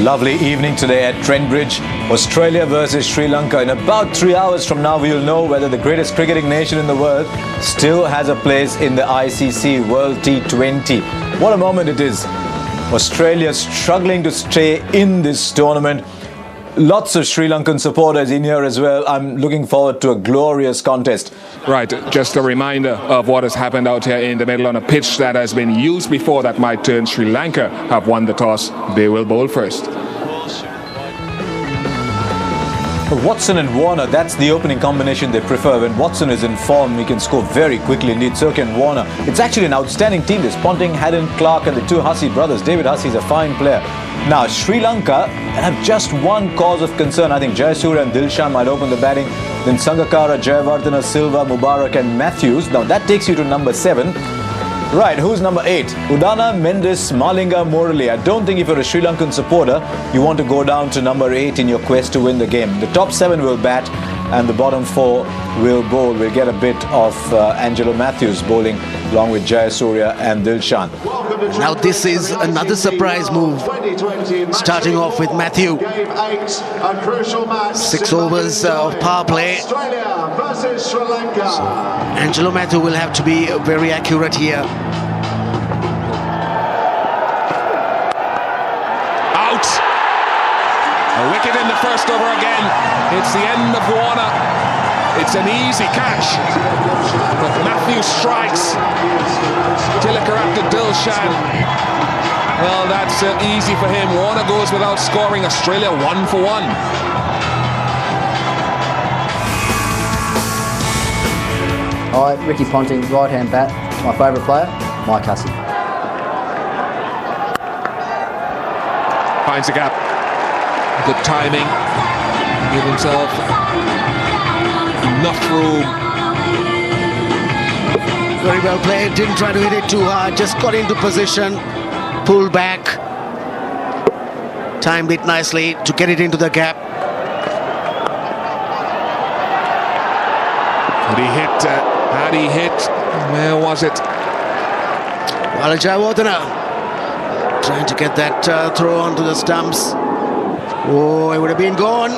Lovely evening today at Trent Bridge. Australia versus Sri Lanka. In about 3 hours from now, we will know whether the greatest cricketing nation in the world still has a place in the ICC World T20. What a moment it is. Australia struggling to stay in this tournament. Lots of Sri Lankan supporters in here as well. I'm looking forward to a glorious contest. Right, just a reminder of what has happened out here in the middle on a pitch that has been used before that might turn. Sri Lanka have won the toss. They will bowl first. Watson and Warner, that's the opening combination they prefer. When Watson is in form, he can score very quickly. Indeed, so can Warner. It's actually an outstanding team. There's Ponting, Haddon, Clark and the two Hussey brothers. David Hussey is a fine player. Now, Sri Lanka have just one cause of concern. I think Jayasuriya and Dilshan might open the batting. Then Sangakkara, Jayawardene, Silva, Mubarak and Matthews. Now, that takes you to number 7. Right, who's number 8? Udana, Mendes, Malinga, Murali. I don't think if you're a Sri Lankan supporter, you want to go down to number 8 in your quest to win the game. The top 7 will bat and the bottom 4 will bowl. We'll get a bit of Angelo Matthews bowling along with Jayasuriya and Dilshan. Now this is another surprise move. Starting off with Matthew. 6 overs of power play. So Angelo Matthew will have to be very accurate here. Out! A wicket in the first over again. It's the end of Warner. It's an easy catch. But Matthew strikes. Tilakar after Dilshan. Well, that's easy for him. Warner goes without scoring. Australia 1 for 1. Hi, Ricky Ponting, right-hand bat. My favourite player, Mike Hussey. Finds a gap. Good timing. Give himself enough room. Very well played. Didn't try to hit it too hard. Just got into position. Pulled back. Timed it nicely to get it into the gap. Had he hit? Where was it? Well, Jayawardene trying to get that throw onto the stumps. Oh, it would have been gone.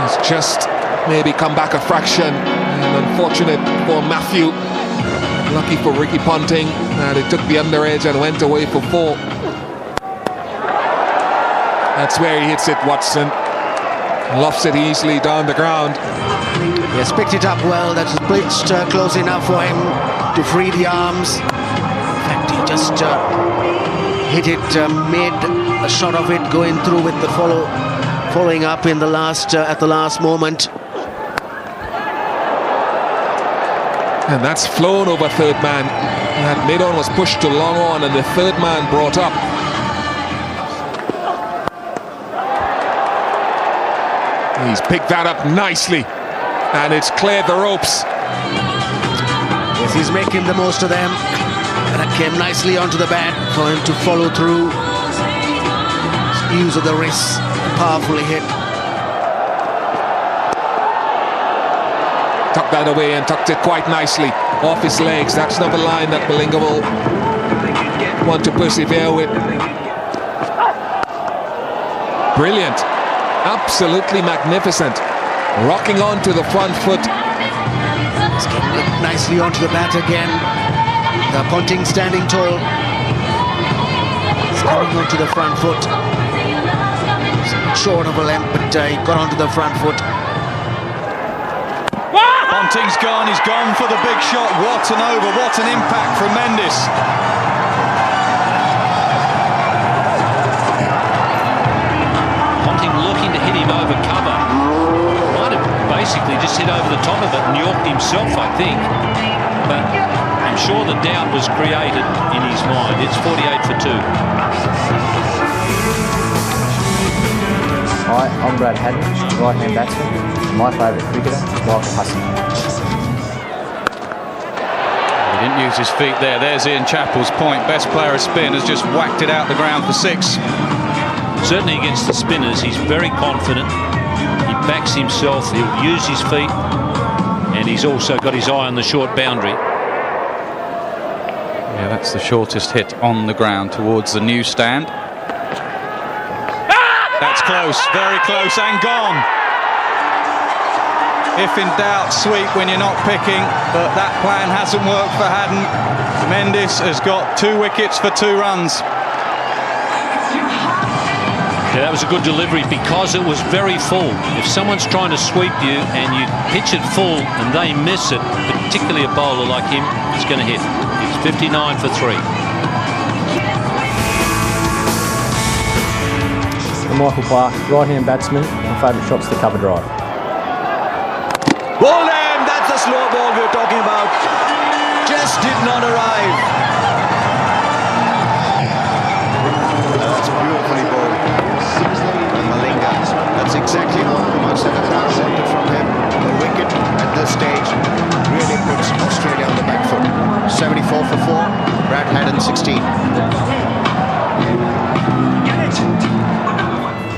It's just maybe come back a fraction. And unfortunate for Matthew. Lucky for Ricky Ponting that he took the under edge and went away for 4. That's where he hits it, Watson. Lofts it easily down the ground. He has picked it up well. That was pitched close enough for him to free the arms. In fact, he just hit it, made a shot of it, going through with the following up in the last at the last moment. And that's flown over third man. That mid-on was pushed to long on and the third man brought up. He's picked that up nicely and it's cleared the ropes. Yes, he's making the most of them. And that came nicely onto the bat for him to follow through. Use of the wrist, powerfully hit. Tucked that away and tucked it quite nicely off his legs. That's not a line that Malinga will want to persevere with. Brilliant. Absolutely magnificent. Rocking onto the front foot. It's getting nicely onto the bat again. The Ponting standing tall. It's coming onto the front foot. It's short of a length, but he got onto the front foot. Ponting's gone, he's gone for the big shot. What an over, what an impact from Mendes. Ponting looking to hit him over cover. Might have basically just hit over the top of it and yorked himself, I think. But I'm sure the doubt was created in his mind. It's 48 for 2. Hi, I'm Brad Haddon, right-hand batsman. My favourite cricketer, Michael Hussey. He didn't use his feet there. There's Ian Chappell's point. Best player of spin has just whacked it out the ground for 6. Certainly against the spinners, he's very confident. He backs himself, he'll use his feet, and he's also got his eye on the short boundary. Yeah, that's the shortest hit on the ground towards the new stand. That's close, very close, and gone. If in doubt, sweep when you're not picking, but that plan hasn't worked for Haddon. Mendes has got 2 wickets for 2 runs. Yeah, that was a good delivery because it was very full. If someone's trying to sweep you and you pitch it full and they miss it, particularly a bowler like him, it's going to hit. It's 59 for 3. And Michael Clark, right-hand batsman. My favourite shot's the cover drive. Ball in! That's the slow ball we were talking about. Just did not arrive. That's beautifully bowled. And Malinga. That's exactly what Kumar Sangakkara wanted from him. The wicket at this stage really puts Australia on the back foot. 74 for 4. Brad Haddon 16.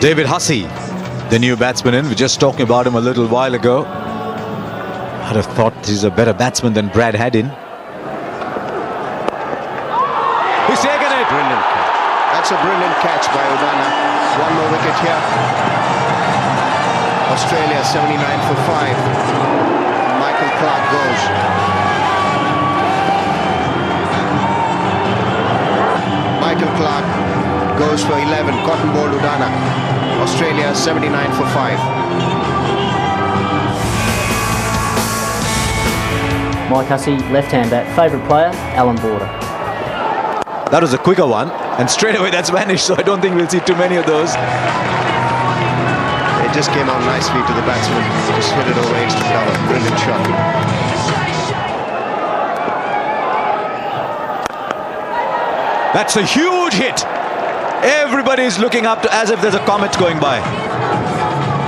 David Hussey, the new batsman in. We were just talking about him a little while ago. I'd have thought he's a better batsman than Brad Haddon. He's taken it. Brilliant catch. That's a brilliant catch by Udana. 1 more wicket here. Australia 79 for 5. Michael Clark goes. Michael Clark goes for 11. Cotton ball Udana. Australia 79 for 5. Mike Hussey, left-hand bat. Favourite player, Alan Border. That was a quicker one, and straight away that's vanished, so I don't think we'll see too many of those. It just came out nicely to the batsman. Just hit it over edge to cover. Brilliant shot. That's a huge hit. Everybody's looking up to as if there's a comet going by.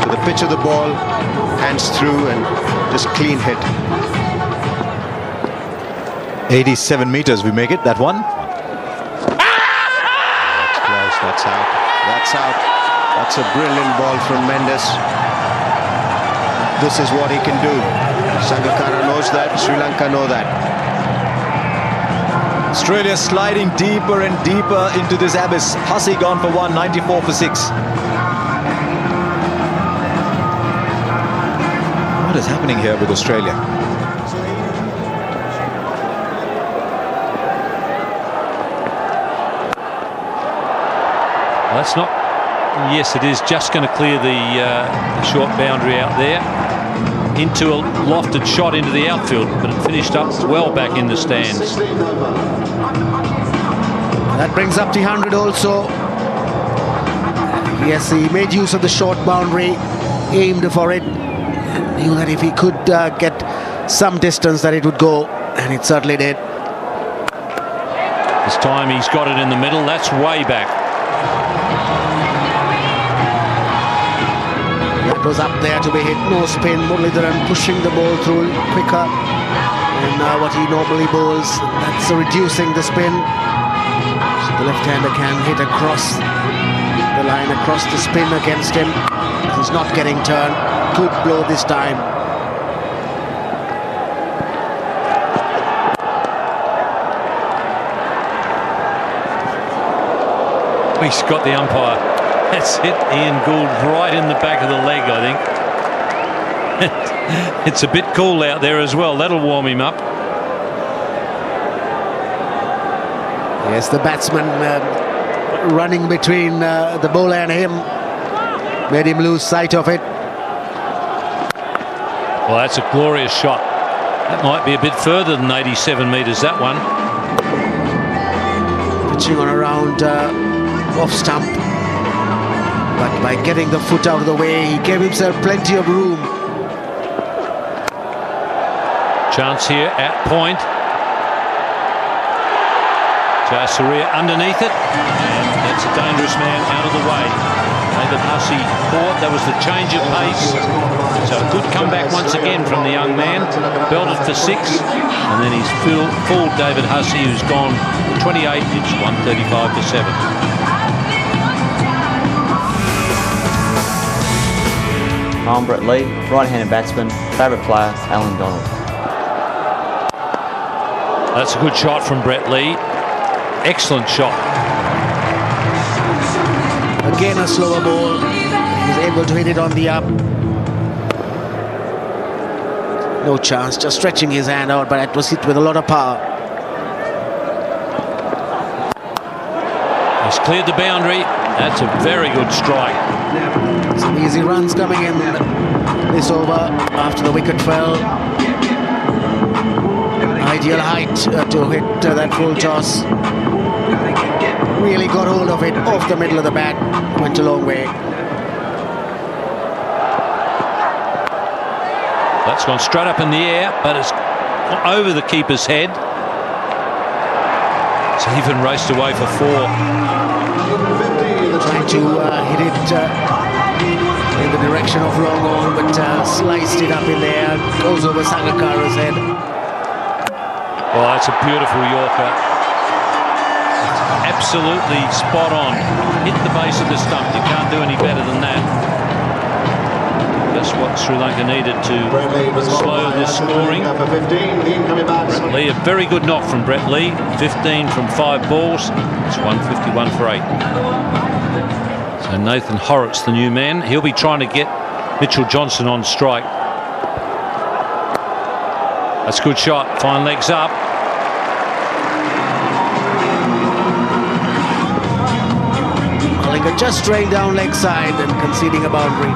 To the pitch of the ball, hands through and just clean hit. 87 meters we make it, that one. That's close, that's out. That's out. That's a brilliant ball from Mendes. This is what he can do. Sangakkara knows that, Sri Lanka know that. Australia sliding deeper and deeper into this abyss. Hussey gone for 1, 94 for 6. What is happening here with Australia? That's not... Yes, it is just going to clear the short boundary out there. Into a lofted shot into the outfield, but it finished up well back in the stands. That brings up the 100 also. Yes, he made use of the short boundary, aimed for it, and knew that if he could get some distance that it would go, and it certainly did. This time he's got it in the middle. That's way back. It was up there to be hit, no spin. Muralidharan pushing the ball through quicker than what he normally bowls. That's reducing the spin. So the left-hander can hit across the line, across the spin against him. He's not getting turned. Good blow this time. He's got the umpire. That's hit Ian Gould right in the back of the leg, I think. It's a bit cool out there as well. That'll warm him up. Yes, the batsman running between the bowler and him made him lose sight of it. Well, that's a glorious shot. That might be a bit further than 87 metres, that one. Pitching on around off stump. But by getting the foot out of the way, he gave himself plenty of room. Chance here at point. Jayasuriya underneath it. And that's a dangerous man out of the way. David Hussey caught. That was the change of pace. So a good comeback once again from the young man. Belted for 6. And then he's fooled David Hussey, who's gone 28. It's 135 for 7. I'm Brett Lee, right-handed batsman. Favourite player, Alan Donald. That's a good shot from Brett Lee. Excellent shot. Again a slower ball. He was able to hit it on the up. No chance, just stretching his hand out, but it was hit with a lot of power. He's cleared the boundary. That's a very good strike. Some easy runs coming in this over after the wicket fell. Ideal height to hit that full toss. Really got hold of it off the middle of the bat. Went a long way. That's gone straight up in the air, but it's over the keeper's head. It's even raced away for 4. Trying to hit it in the direction of long on, but sliced it up in there. Goes over Sangakkara's head. Well, that's a beautiful Yorker. Absolutely spot on. Hit the base of the stump. You can't do any better than that. That's what Sri Lanka needed to slow the scoring. Brett Lee, a very good knock from Brett Lee. 15 from 5 balls. It's 151 for 8. So Nathan Horrocks, the new man, he'll be trying to get Mitchell Johnson on strike. That's a good shot. Fine legs up. Malinga just straight down leg side and conceding a boundary.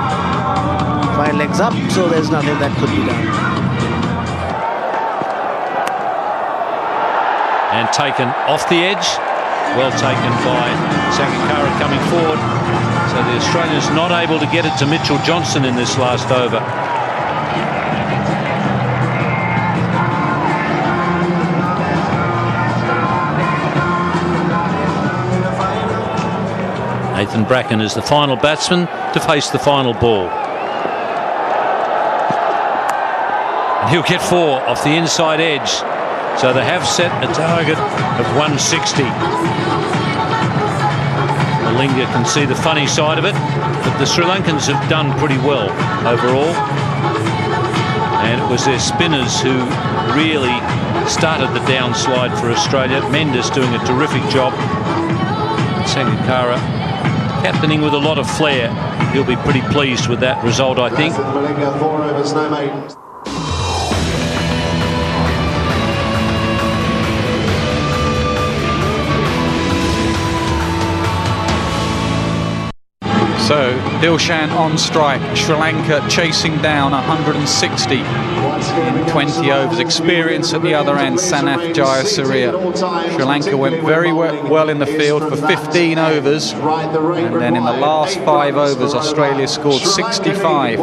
Fine legs up, so there's nothing that could be done. And taken off the edge. Well taken by Sangakkara coming forward. So the Australians not able to get it to Mitchell Johnson in this last over. Nathan Bracken is the final batsman to face the final ball. And he'll get 4 off the inside edge. So they have set a target of 160. Malinga can see the funny side of it, but the Sri Lankans have done pretty well overall. And it was their spinners who really started the downslide for Australia. Mendes doing a terrific job. Sangakkara captaining with a lot of flair. He'll be pretty pleased with that result, I think. Malinga, 4 overs, no maidens. So, Dilshan on strike. Sri Lanka chasing down 160 in 20 overs. Experience at the other end, Sanath Jayasuriya. Sri Lanka went very well in the field for 15 overs. And then in the last 5 overs, Australia scored 65.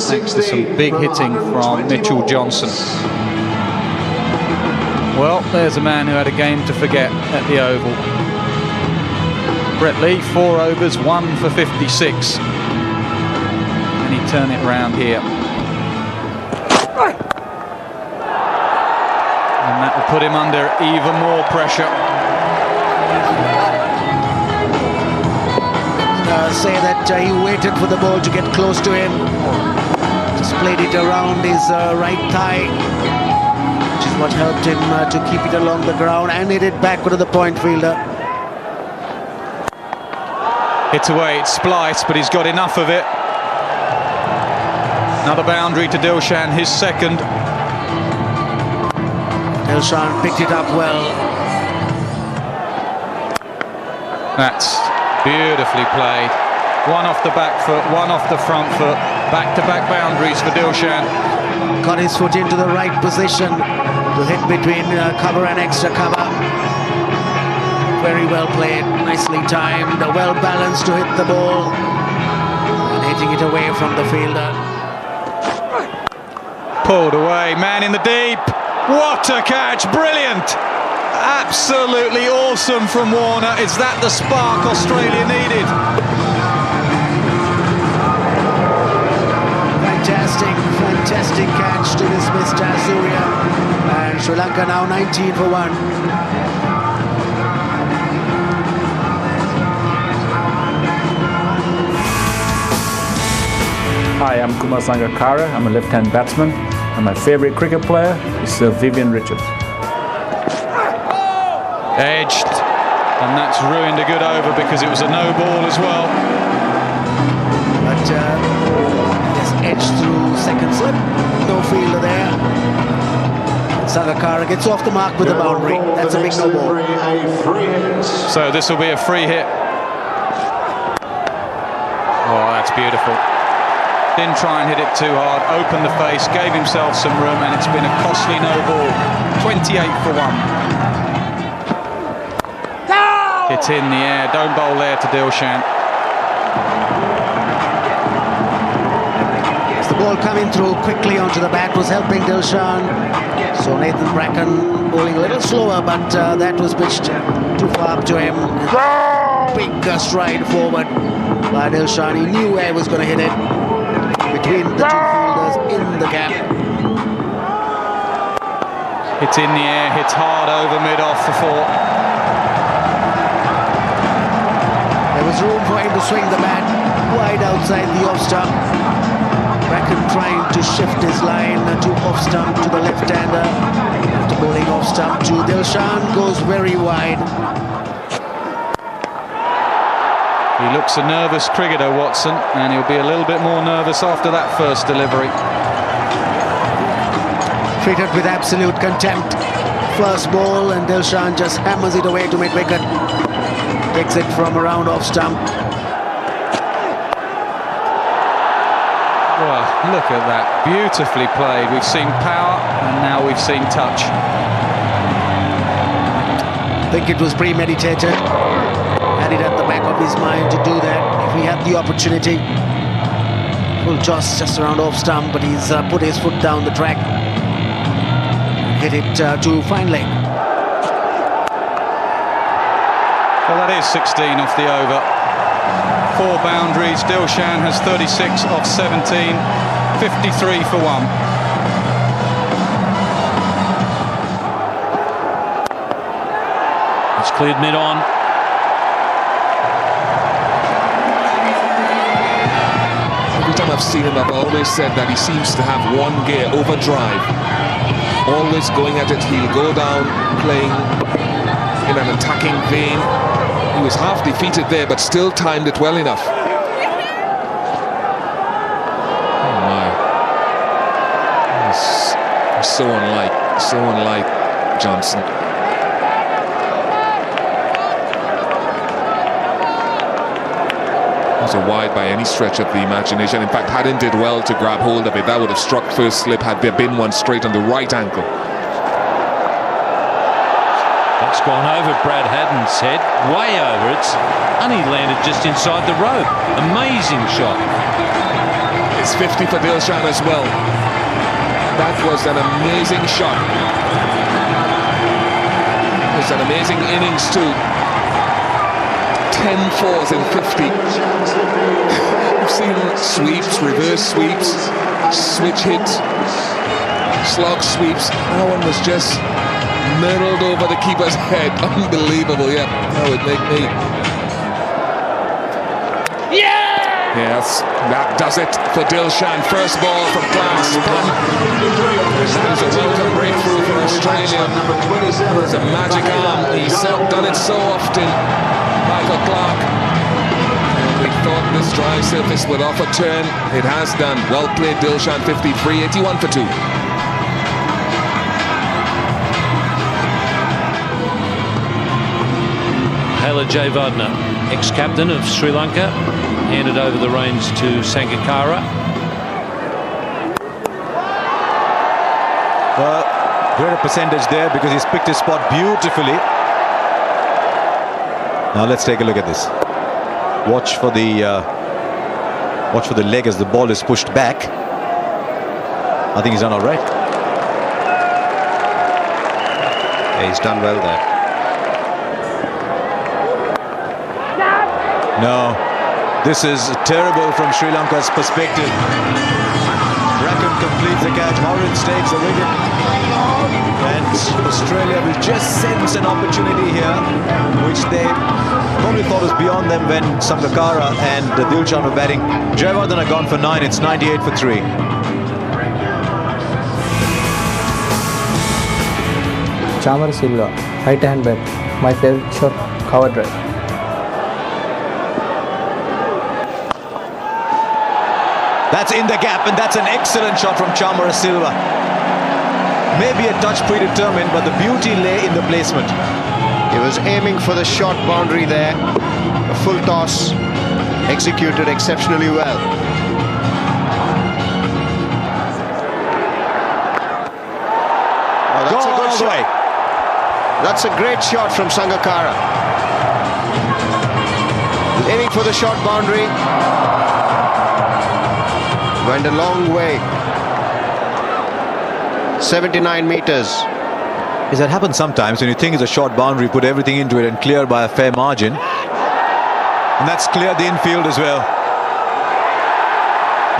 Thanks to some big hitting from Mitchell Johnson. Well, there's a man who had a game to forget at the Oval. Brett Lee, 4 overs, 1 for 56. And he turned it round here. And that will put him under even more pressure. Say that he waited for the ball to get close to him. Just played it around his right thigh, which is what helped him to keep it along the ground and hit it back to the point fielder. Hit away, it's spliced, but he's got enough of it. Another boundary to Dilshan, his second. Dilshan picked it up well. That's beautifully played. 1 off the back foot, 1 off the front foot. Back-to-back boundaries for Dilshan. Got his foot into the right position to hit between cover and extra cover. Very well played, nicely timed, well balanced to hit the ball and hitting it away from the fielder. Pulled away, man in the deep. What a catch, brilliant. Absolutely awesome from Warner. Is that the spark Australia needed? Fantastic catch to dismiss Jayasuriya. And Sri Lanka now 19 for 1. Hi, I'm Kumar Sangakkara. I'm a left-hand batsman, and my favourite cricket player is Sir Vivian Richards. Edged, And that's ruined a good over because it was a no ball as well. But just edged through second slip. No fielder there. Sangakkara gets off the mark with the boundary. That's a big no ball. So this will be a free hit. Oh, that's beautiful. Didn't try and hit it too hard, opened the face, gave himself some room, and it's been a costly no ball. 28 for 1. It's in the air, don't bowl there to Dilshan. As the ball coming through quickly onto the bat was helping Dilshan. So Nathan Bracken bowling a little slower, but that was pitched too far up to him. Big stride forward by Dilshan. He knew where he was going to hit it. Between the two fielders in the gap. It's in the air, hits hard over mid-off for 4. There was room for him to swing the bat wide outside the off stump. Bracken trying to shift his line to off stump to the left-hander. After bowling off stump to Dilshan, goes very wide. He looks a nervous cricketer, Watson, and he'll be a little bit more nervous after that first delivery. Treated with absolute contempt. First ball, and Dilshan just hammers it away to mid-wicket. Takes it from around off stump. Well, look at that. Beautifully played. We've seen power, and now we've seen touch. I think it was premeditated. Had it at the back of his mind to do that if he had the opportunity. Full toss just around off stump, but he's put his foot down the track. Hit it to fine leg. Well, that is 16 off the over. 4 boundaries. Dilshan has 36 off 17. 53 for 1. It's cleared mid-on. Every time I've seen him, I've always said that he seems to have one gear, overdrive. Always going at it. He'll go down playing in an attacking vein. He was half defeated there, but still timed it well enough. Oh my. He's so unlike Johnson. A wide by any stretch of the imagination. In fact, Haddon did well to grab hold of it. That would have struck first slip had there been one straight on the right ankle. That's gone over Brad Haddon's head, way over. It's only landed just inside the rope. Amazing shot. It's 50 for Dilshan as well. That was an amazing shot. It was an amazing innings too. 10 fours in 50. We've seen sweeps, reverse sweeps, switch hits, slog sweeps. That one was just middled over the keeper's head. Unbelievable, yeah. That would make me. Yeah! Yes, that does it for Dilshan. First ball from class. That is a welcome breakthrough for Australia. It's a magic arm. He's done it so often. Michael Clark. We thought this dry surface would offer turn. It has done. Well played, Dilshan. 53, 81 for 2. Hala Jayavardena, ex-captain of Sri Lanka, handed over the reins to Sangakkara. Greater percentage there because he's picked his spot beautifully. Now let's take a look at this. Watch for the leg as the ball is pushed back. I think he's done all right. Yeah, he's done well there. No, this is terrible from Sri Lanka's perspective. Bracken completes the catch. Horrocks takes the wicket. And Australia will just sense an opportunity here, which they probably thought was beyond them when Sangakkara and Dilshan were batting. Jayavardena gone for 9. It's 98 for 3. Chamara Silva, right hand bat. My favorite shot cover drive. That's in the gap, and that's an excellent shot from Chamara Silva. Maybe a touch predetermined, but the beauty lay in the placement. He was aiming for the short boundary there. A full toss, executed exceptionally well. Oh, that's a good shot. That's a great shot from Sangakkara. Aiming for the short boundary. Went a long way. 79 meters. Yes, that happens sometimes when you think it's a short boundary, put everything into it and clear by a fair margin. And that's cleared the infield as well.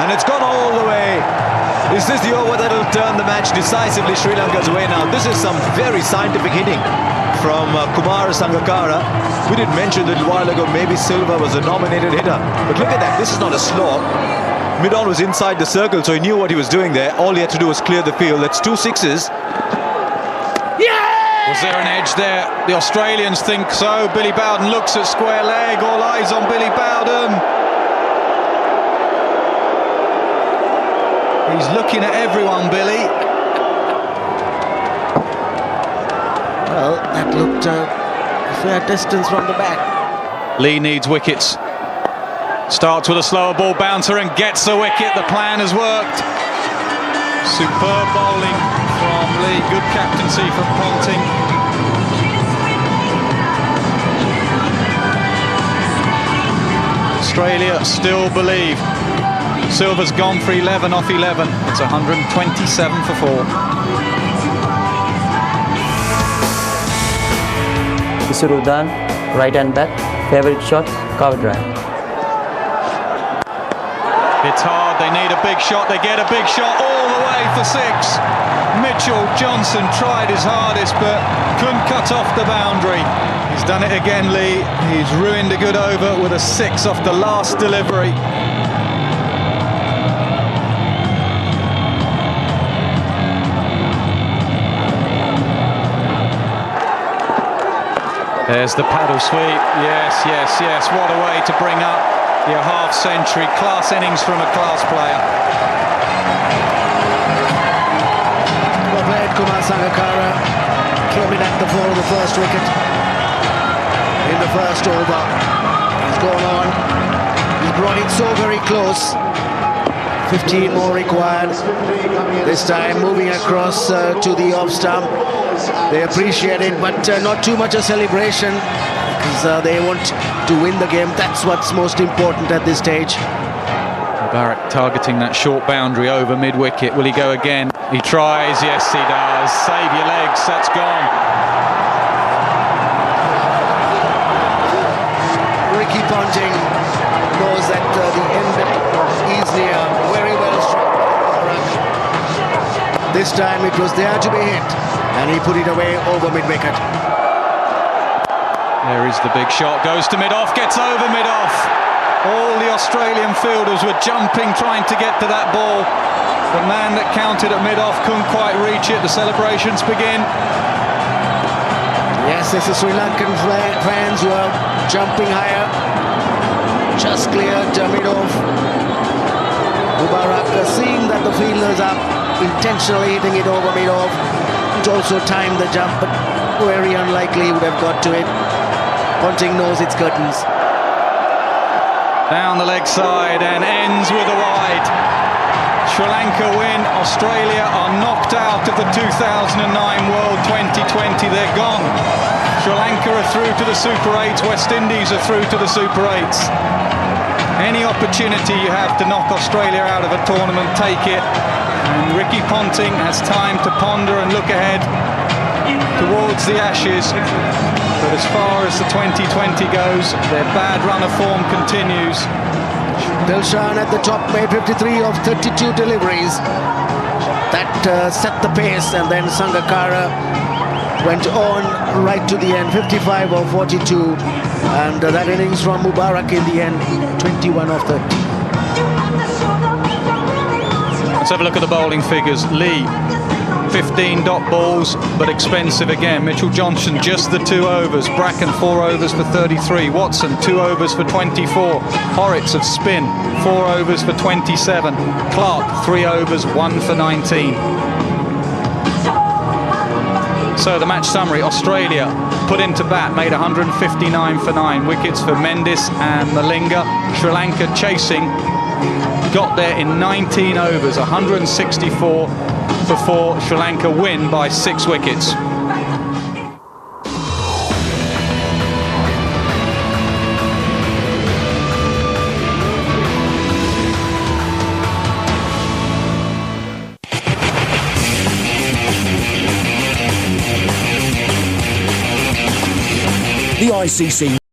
And it's gone all the way. Is this the over that'll turn the match decisively Sri Lanka's way now? This is some very scientific hitting from Kumar Sangakkara. We did mention a little while ago maybe Silva was a nominated hitter. But look at that, this is not a slog. Mid-on was inside the circle, so he knew what he was doing there. All he had to do was clear the field. That's 2 sixes. Was there an edge there? The Australians think so. Billy Bowden looks at square leg. All eyes on Billy Bowden. He's looking at everyone, Billy. Well, that looked a fair distance from the back. Lee needs wickets. Starts with a slower ball bouncer and gets the wicket. The plan has worked. Superb bowling from Lee. Good captaincy from Ponting. Australia still believe. Silva's gone for 11 off 11. It's 127 for 4. Showdown, right hand bat, favorite shot, cover drive. It's hard, they need a big shot, they get a big shot all the way for 6. Mitchell Johnson tried his hardest but couldn't cut off the boundary. He's done it again, Lee. He's ruined a good over with a 6 off the last delivery. There's the paddle sweep. Yes, yes, yes. What a way to bring up your half-century. Class innings from a class player. Well played, Kumar Sangakkara. Came in at the fall of the first wicket in the first over. He's gone on. He's brought it so very close. 15 more required. This time moving across to the off stump. They appreciate it, but not too much a celebration because they want to win the game. That's what's most important at this stage. Barrett targeting that short boundary over mid-wicket. Will he go again? He tries. Yes, he does. Save your legs. That's gone. Ricky Ponting knows that the end is near. Very well struck. This time it was there to be hit, and he put it away over mid-wicket. There is the big shot. Goes to mid-off. Gets over mid-off. All the Australian fielders were jumping, trying to get to that ball. The man that counted at mid-off couldn't quite reach it. The celebrations begin. Yes, this is Sri Lankan fans who are jumping higher. Just cleared mid-off. Mubarak seeing that the fielders are intentionally hitting it over mid-off. It also timed the jump, but very unlikely he would have got to it. Ponting knows it's curtains. Down the leg side and ends with a wide. Sri Lanka win. Australia are knocked out of the 2009 World 2020. They're gone. Sri Lanka are through to the Super 8s. West Indies are through to the Super 8s. Any opportunity you have to knock Australia out of a tournament, take it. And Ricky Ponting has time to ponder and look ahead towards the Ashes. But as far as the 2020 goes, their bad run of form continues. Dilshan at the top made 53 of 32 deliveries. That set the pace, and then Sangakkara went on right to the end, 55 of 42. And that innings from Mubarak in the end, 21 of 30. Let's have a look at the bowling figures. Lee, 15 dot balls, but expensive again. Mitchell Johnson, just the 2 overs. Bracken, 4 overs for 33. Watson, 2 overs for 24. Horrocks of spin, 4 overs for 27. Clark, 3 overs, 1 for 19. So the match summary: Australia put into bat, made 159 for 9. Wickets for Mendis and Malinga. Sri Lanka chasing, got there in 19 overs, 164 for 4. Sri Lanka win by 6 wickets. The ICC